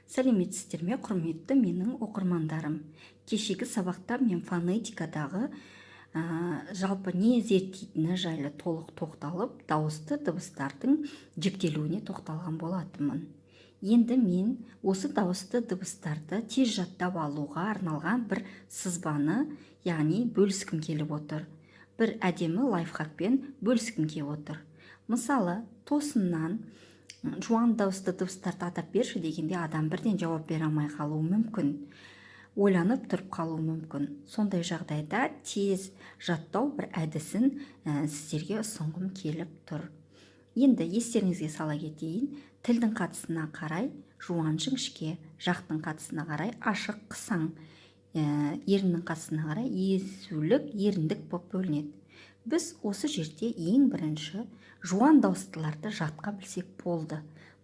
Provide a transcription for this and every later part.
Сәлеметсіздер ме, құрметті менің оқырмандарым. Кешегі сабақта мен фонетикадағы жалпы не зерттейтіні жайлы толық тоқталып, дауысты дыбыстардың жіктелуіне тоқталған болатынмын. Енді мен осы дауысты дыбыстарды тез жаттап алуға арналған бір сызбаны, яғни бөліскім келіп отыр. Бір әдемі лайфхакпен бөліскім келіп отыр. Мысалы, тосыннан жуан дауысты дыбыстарды атап берші дегенде адам бірден жауап бере алмай қалуы мүмкін. Ойланып тұрып қалуы мүмкін. Сондай жағдайда тез жаттау бір әдісін сіздерге ұсынғым келіп тұр. Енді естеріңізге сала кетейін, тілдің қатысына қарай жуан жіңішке, жақтың қатысына қарай ашық қысаң, еріннің қатысына қарай езулік, еріндік болып бөлінеді. Біз осы жерде ең бірінші жуан дауыстыларды жатқа білсек болды.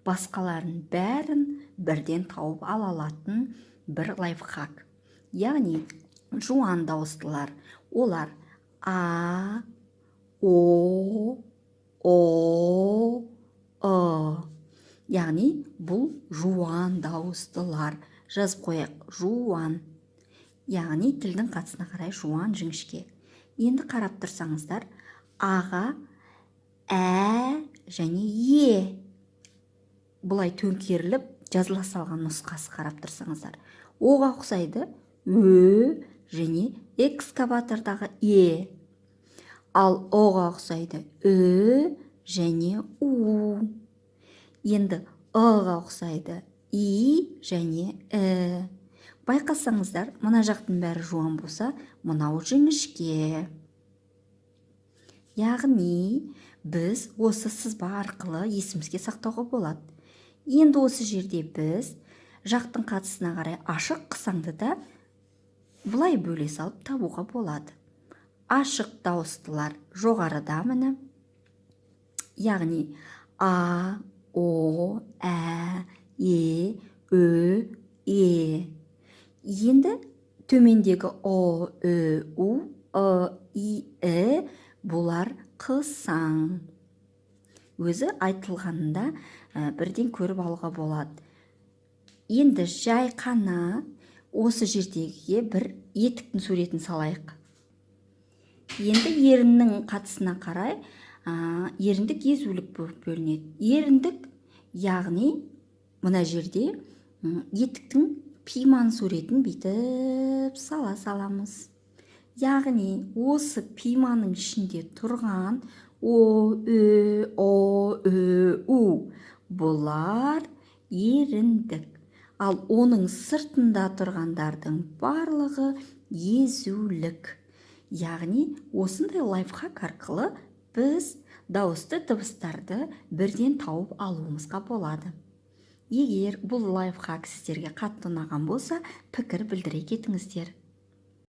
Басқаларын бәрін бірден тауып ала алатын бір лайфхак. Яғни жуан дауыстылар, олар А, О, яғни бұл жуан дауыстылар. Жазып қояйық, жуан. Яғни тілдің қатысына қарай жуан жіңішке. Енді қарап тұрсаңыздар, аға ә және е бұлай төңкеріліп жазыла салған нұсқасы қарап тұрсаңыздар. Оға ұқсайды ө және экскаватордағы е. Ал оға ұқсайды ө және у. Енді ыға ұқсайды и және і. Байқасаңыздар, мына жақтың бәрі жуан болса, мынау жіңішке. Яғни біз осы сызба арқылы есімізге сақтауға болады. Енді осы жерде біз жақтың қатысына қарай ашық қысаңды да бұлай бөле салып табуға болады. Ашық дауыстылар жоғарыда міне. Яғни а, о, ә, е, ö, е. Енді төмендегі о, ö, у, и, і бұлар қысаң. Өзі айтылғанында бірден көріп алуға болады. Енді жай қана осы жердегі бір етіктің суретін салайық. Енді еріннің қатысына қарай еріндік езулік болып бөлінеді. Еріндік, яғни мына жерде етіктің пиманың суретін бүйтіп сала саламыз. Яғни осы пиманың ішінде тұрған о, ö, у бұлар еріндік. Ал оның сыртында тұрғандардың барлығы езулік. Яғни осындай лайфхак арқылы біз дауысты дыбыстарды бірден тауып алуымызға болады. Егер бұл лайфхак сіздерге қатты ұнаған болса, пікір білдіре кетіңіздер.